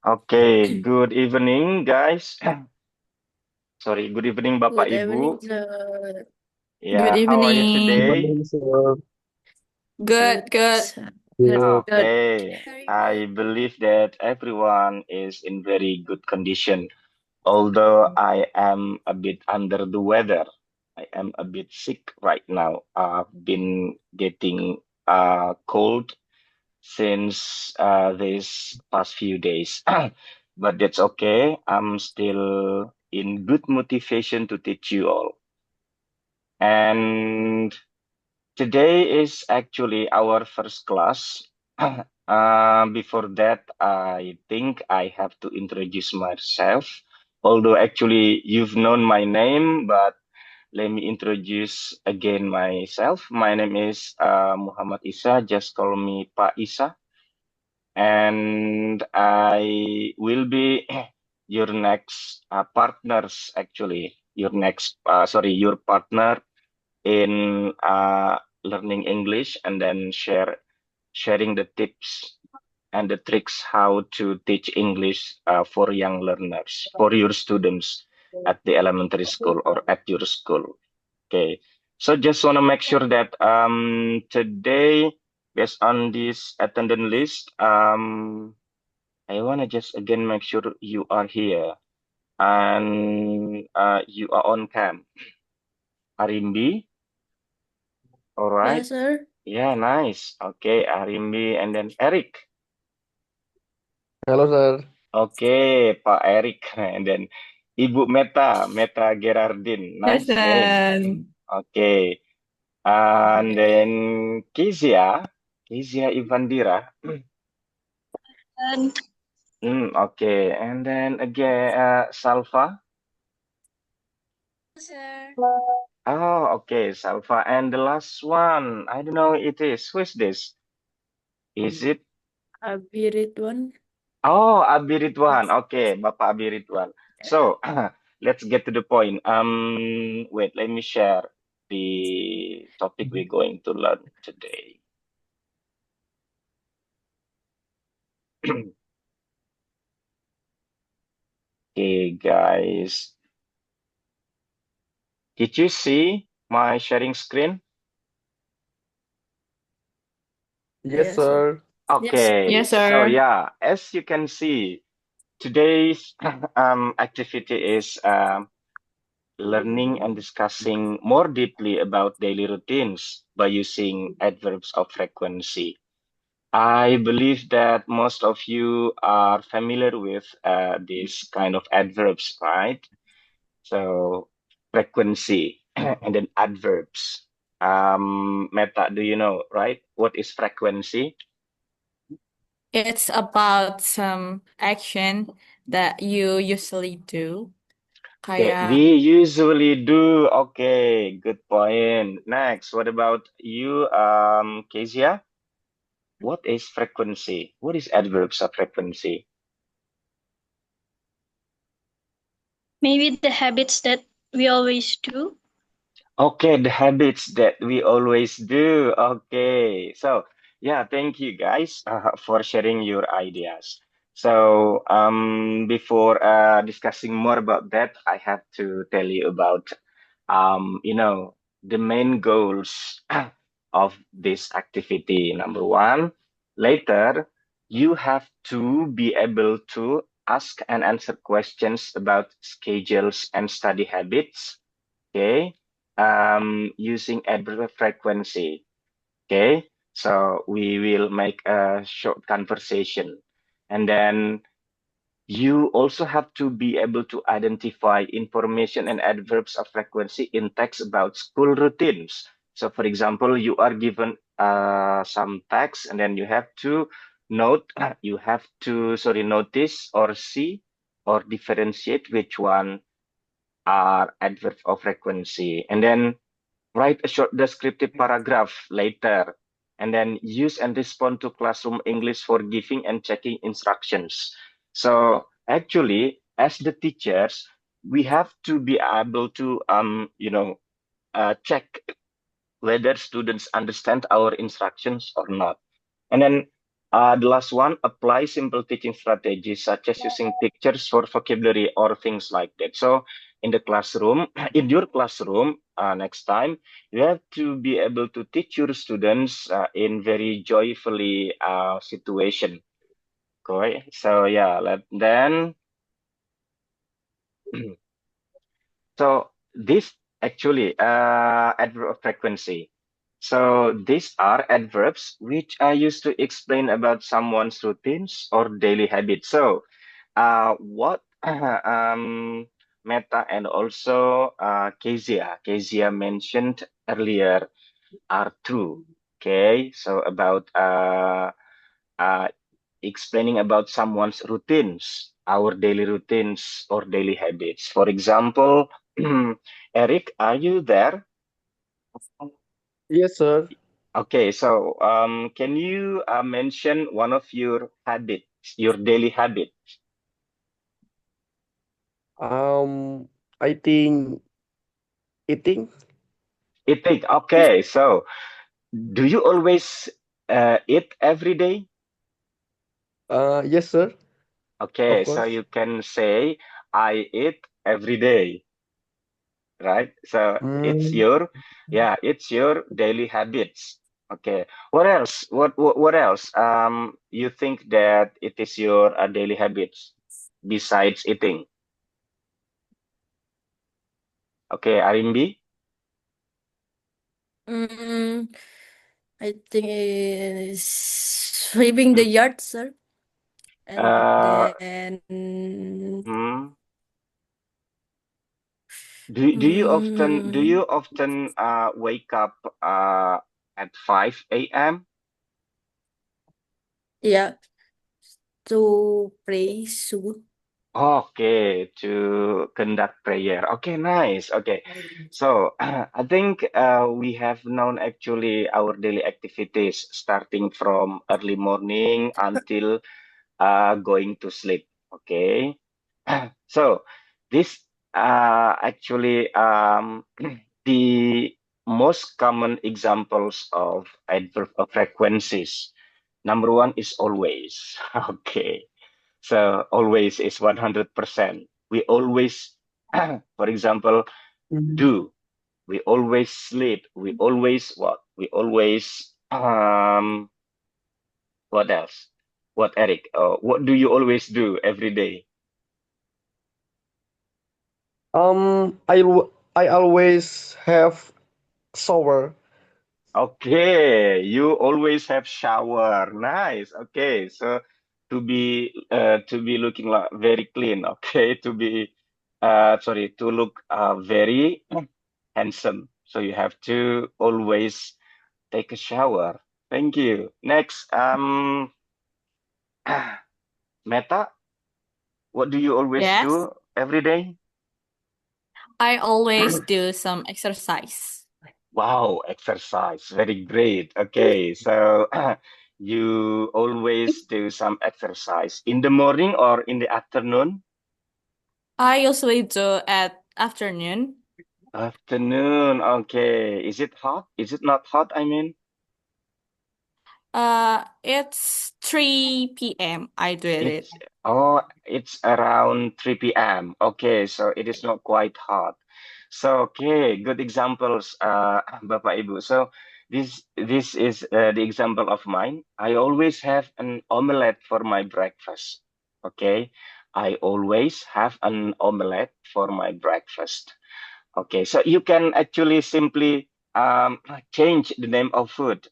Okay, good evening, guys. Sorry, good evening, Bapak Good evening, Ibu. sir. Good Yeah, how are you evening. today? Morning, sir. Good, Good, good. sir. Good. Good. Okay, Very I good. believe that everyone is in very good condition. Although I am a bit under the weather, I am a bit sick right now. I've been getting cold since these past few days. But that's okay. I'm still in good motivation to teach you all. And today is actually our first class. Before that, I think I have to introduce myself. Although actually you've known my name, but let me introduce again myself. My name is Muhammad Isa. Just call me Pak Isa. And I will be your next partners, actually. Your partner in learning English, and then sharing the tips and the tricks how to teach English for young learners, for your students at the elementary school or at your school. Okay. So just want to make sure that today, based on this attendance list, I want to just again make sure you are here and you are on cam. Arimbi, all right. Yes, sir. Yeah, nice. Okay, Arimbi and then Eric. Hello, sir. Okay, Pak Eric. And then Ibu Meta, Meta Gerardin. Nice name. Present. Okay. And then Kezia Ivandira. And Okay. And then again, Salva. sir. Oh, okay, Salva. And the last one, I don't know it is. Who is this? Is it? Abi Ridwan. Oh, Abi Ridwan. Okay, Bapak Abi Ridwan. So, let's get to the point. Wait, let me share the topic we're going to learn today. Okay, guys. Did you see my sharing screen? Yes, Yes, sir. sir. Yes. Okay, Yes, so sir. yeah, as you can see, today's activity is learning and discussing more deeply about daily routines by using adverbs of frequency. I believe that most of you are familiar with this kind of adverbs, right? So frequency and then adverbs. Meta, do you know, right? What is frequency? It's about some action that you usually do. Okay, Kayak we usually do. Okay, good point. Next, what about you, Kezia? What is frequency? What is adverbs of frequency? Maybe the habits that we always do. Okay, the habits that we always do. Okay, so yeah, thank you guys for sharing your ideas. So before discussing more about that, I have to tell you about the main goals of this activity. Number one, later you have to be able to ask and answer questions about schedules and study habits. Okay, using adverb frequency. Okay, so we will make a short conversation, and then you also have to be able to identify information and adverbs of frequency in text about school routines. So, for example, you are given some text, and then you have to notice or see or differentiate which one are adverbs of frequency, and then write a short descriptive paragraph later, and then use and respond to classroom English for giving and checking instructions. So actually, as the teachers, we have to be able to check whether students understand our instructions or not. And then The last one, apply simple teaching strategies such as using pictures for vocabulary or things like that. So in the classroom, in your classroom, next time, you have to be able to teach your students in very joyfully situation. Okay, so yeah, then so this actually adverb of frequency. So these are adverbs which are used to explain about someone's routines or daily habits. So what Meta and also Kezia mentioned earlier are true. Okay, so about uh, explaining about someone's routines, our daily routines or daily habits. For example, Eric, are you there? Yes, sir. Okay, so can you mention one of your habits, your daily habit? Um, I think eating. Eating. Okay, so do you always eat every day? Yes, sir. Of Okay, so course. you can say I eat every day, right? So Mm, it's your daily habits. Okay. What else? What else? You think that it is your daily habits besides eating? Okay, Arimbi. Mm, I think is sweeping the yard, sir. And Uh, then hmm. Do mm, you often wake up at 5 a.m.? yeah, to pray subuh. Okay, to conduct prayer. Okay, nice. Okay. So I think we have known actually our daily activities starting from early morning until going to sleep. Okay. So this actually the most common examples of adverb of frequencies. Number one is always. Okay. So always is 100%. We always, for example, mm, do. We always sleep. We always what? We always what else? What, Eric? What do you always do every day? I always have shower. Okay, you always have shower. Nice. Okay, so to be looking like very clean. Okay, to be sorry, to look very handsome. So you have to always take a shower. Thank you. Next, Meta, what do you always Yes, do every day? I always do some exercise. Wow, exercise. Very great. Okay, so you always do some exercise in the morning or in the afternoon? I usually do at afternoon. Afternoon. Okay. Is it hot? Is it not hot? I mean, It's 3 p.m. I did it. it's around 3 p.m. Okay, so it is not quite hot. So, okay, good examples, Bapak Ibu. So, this is the example of mine. I always have an omelette for my breakfast. Okay, I always have an omelette for my breakfast. Okay, so you can actually simply change the name of food.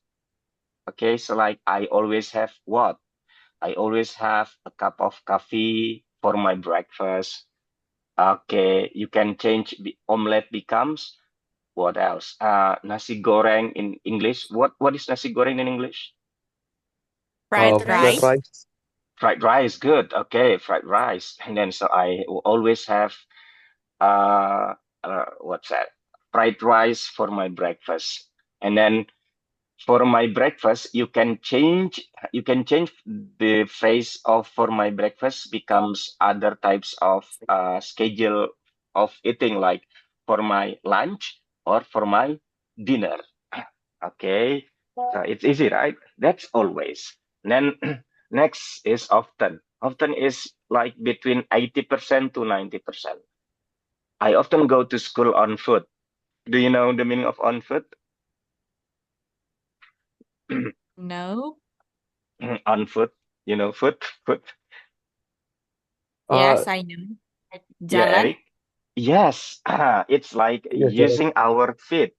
Okay, so like I always have what? I always have a cup of coffee for my breakfast. Okay, you can change the omelette becomes what else? Nasi goreng in English. What is nasi goreng in English? Fried Fried rice. Rice. rice. Fried rice. Good. Okay, fried rice. And then so I always have uh, what's that? Fried rice for my breakfast. And then for my breakfast, you can change the phrase of for my breakfast becomes other types of schedule of eating, like for my lunch or for my dinner. Okay, so it's easy, right? That's always. Then next is often. Often is like between 80% to 90%. I often go to school on foot. Do you know the meaning of on foot? No. On foot, foot. Uh, Yes, I know. Yeah, Jalan. Eric. Yes, it's like yes, sir.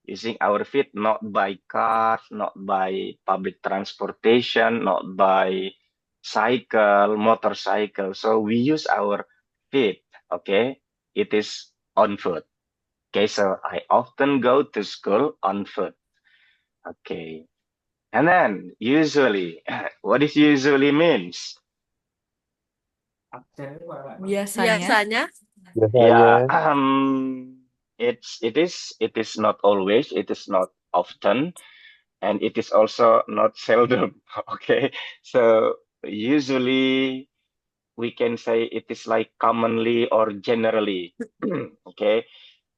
using our feet, not by cars, not by public transportation, not by cycle, motorcycle. So we use our feet, okay? It is on foot. Okay, so I often go to school on foot. Okay. And then usually, what is usually means? Biasanya. Biasanya. Yeah, Biasanya. it is not always, it is not often, and it is also not seldom. Okay, so usually we can say it is like commonly or generally. Okay,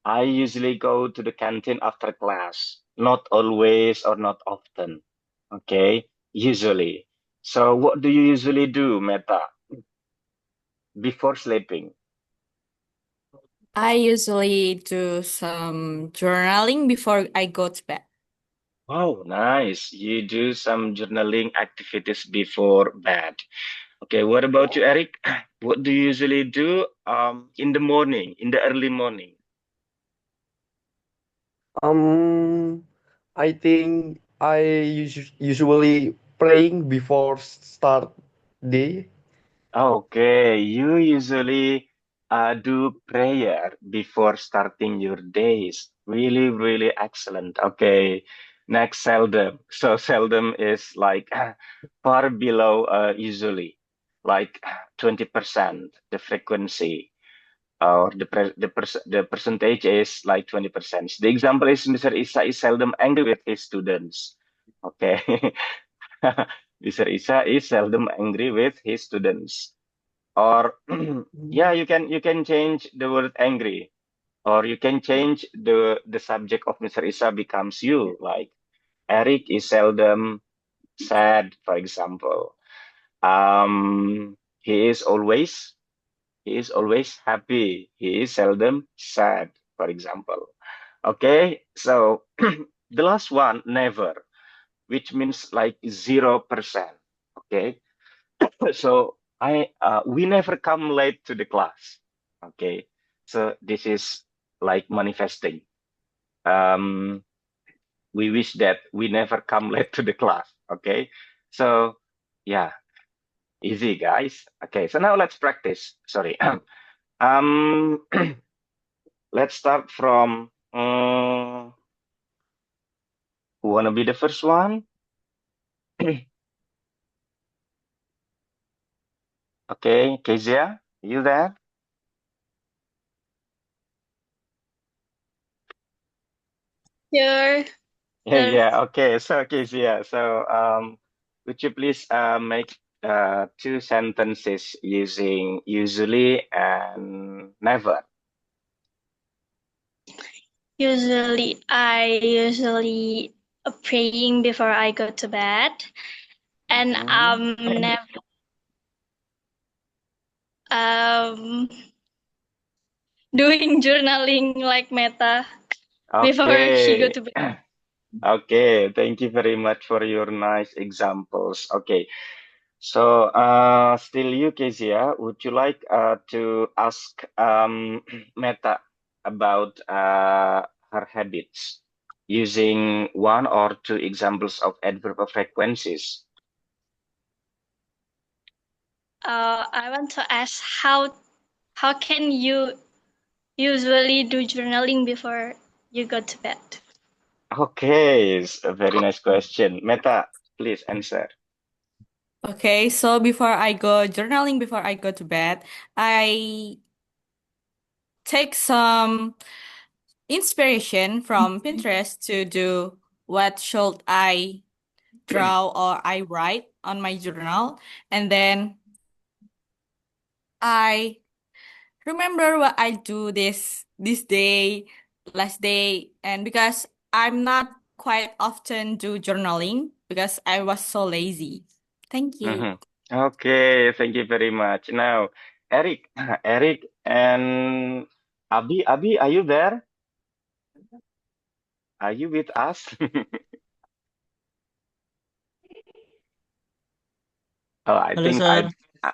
I usually go to the canteen after class, not always or not often. Okay, usually. So what do you usually do, Meta, before sleeping? I usually do some journaling before I go to bed. Oh, nice. You do some journaling activities before bed. Okay, what about you, Eric? What do you usually do in the morning, in the early morning? Um, I think I usually praying before start day. Okay, you usually do prayer before starting your days. Really, really excellent. Okay, next, seldom. So seldom is like far below usually, like 20% the frequency. Or the percentage is like 20%. The example is Mr. Isa is seldom angry with his students. Okay. Mr. Isa is seldom angry with his students. Or yeah, you can change the word angry, or you can change the subject of Mr. Isa becomes you, like Eric is seldom sad, for example. He is always he is always happy. He is seldom sad, for example. Okay, so the last one, never, which means like 0%. Okay, so we never come late to the class. Okay, so this is like manifesting. Um, we wish that we never come late to the class. Okay, so yeah, easy guys. Okay, so now let's practice. Sorry. um, let's start from who wanna be the first one? Okay, Kezia, you there? Sure. Yeah, Sir. yeah. Okay, so Kezia, so would you please make two sentences using usually and never? I usually praying before I go to bed, and Mhm. never um doing journaling like Meta before she go Okay. to bed. Okay, thank you very much for your nice examples. Okay, so still you, Kezia, would you like to ask Meta about her habits using one or two examples of adverb of frequencies? I want to ask how can you usually do journaling before you go to bed? Okay, it's a very nice question. Meta, please answer. Okay, so before I go journaling, before I go to bed, I take some inspiration from Pinterest to do what should I draw or I write on my journal. And then I remember what I do this day, last day, and because I'm not quite often do journaling because I was so lazy. Thank you. Mhm. Okay, thank you very much. Now, Eric, Eric and Abi, are you there? Are you with us? Oh, I Halo, think Sir.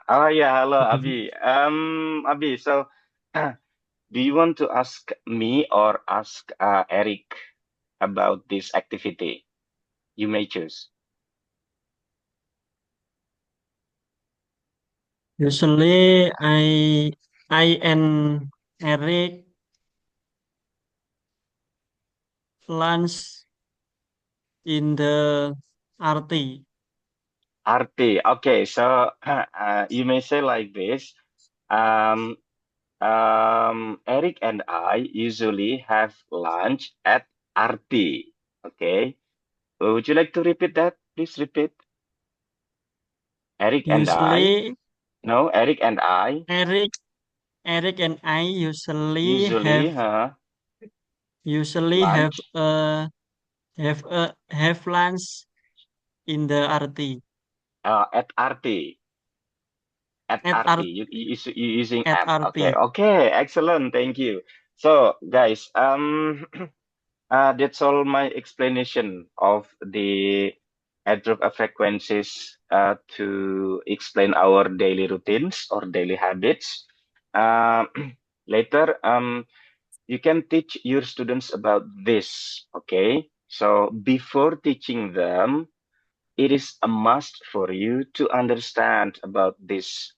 oh yeah, hello, Abi. Abi, so do you want to ask me or ask Eric about this activity? You may choose. Usually, I and Eric lunch in the RT. Arti. Okay, so you may say like this. Um, Eric and I usually have lunch at Arti. Okay. Would you like to repeat that? Please repeat. Eric and I. Usually, No, Eric and I Eric and I usually usually lunch have lunch in the RT at Arti. At at RT. R You using at app. Okay. RT. Okay. Excellent. Thank you. So, guys, that's all my explanation of the airdrop frequencies to explain our daily routines or daily habits. Uh, later, you can teach your students about this. Okay. So before teaching them, it is a must for you to understand about this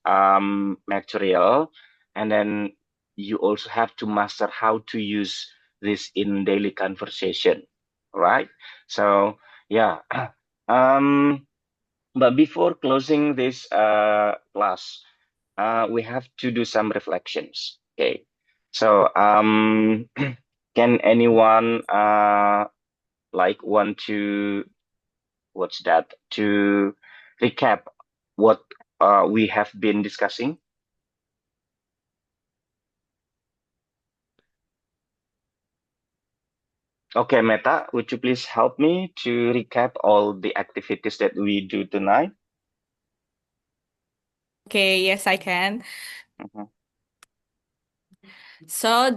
material, and then you also have to master how to use this in daily conversation, right? So yeah. um but before closing this class, we have to do some reflections. Okay, so can anyone like want to what's that to recap what we have been discussing? Okay, Meta, would you please help me to recap all the activities that we do tonight? Okay, yes, I can. Mhm. So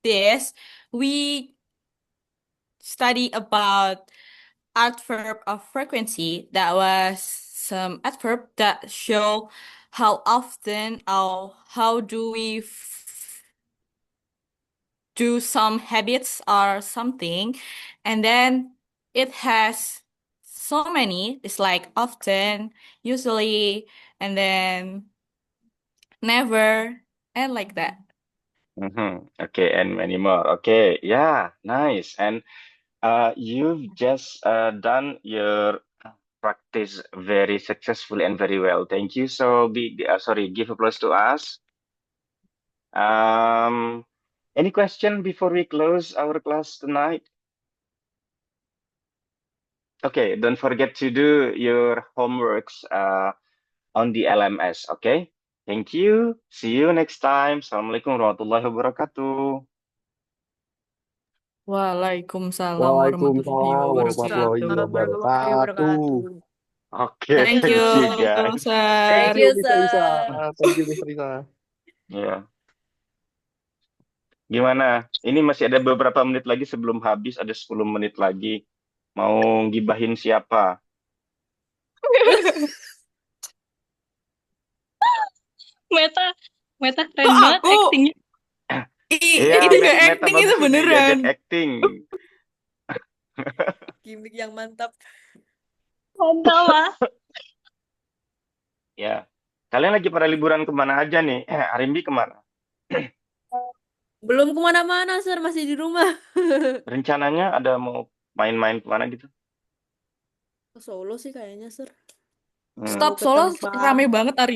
this we study about adverb of frequency. That was some adverb that show how often or how do we do some habits or something, and then it has so many. It's like often, usually, and then never, and like that. Okay, and many more. Okay, yeah, nice. And you've just done your practice very successfully and very well. Thank you. So sorry, give applause to us. Um, any question before we close our class tonight? Okay, don't forget to do your homeworks on the LMS. Okay, thank you. See you next time. Assalamualaikum warahmatullahi wabarakatuh. Waalaikumsalam warahmatullahi Waalaikumsalam wabarakatuh. warahmatullahi Warahmatullahi wabarakatuh. wabarakatuh. Okay, Thank you, thank you guys. Thank sir. you, Miss Risa. sir. Thank you, Miss Risa. Ya, gimana? Ini masih ada beberapa menit lagi sebelum habis. Ada 10 menit lagi. Mau gibahin siapa? Meta Kok keren banget aku? actingnya. Iya, Itu gak Meta acting, itu bagus ini beneran. diajak acting. Gimmick yang mantap. Mantap lah. Ya, kalian lagi pada liburan kemana aja nih? Arimbi kemana? Belum kemana-mana, sir. Masih di rumah. Rencananya ada mau main-main kemana gitu? Ke Solo sih kayaknya, sir. Hmm. Stop, Ke Solo tempat rame banget hari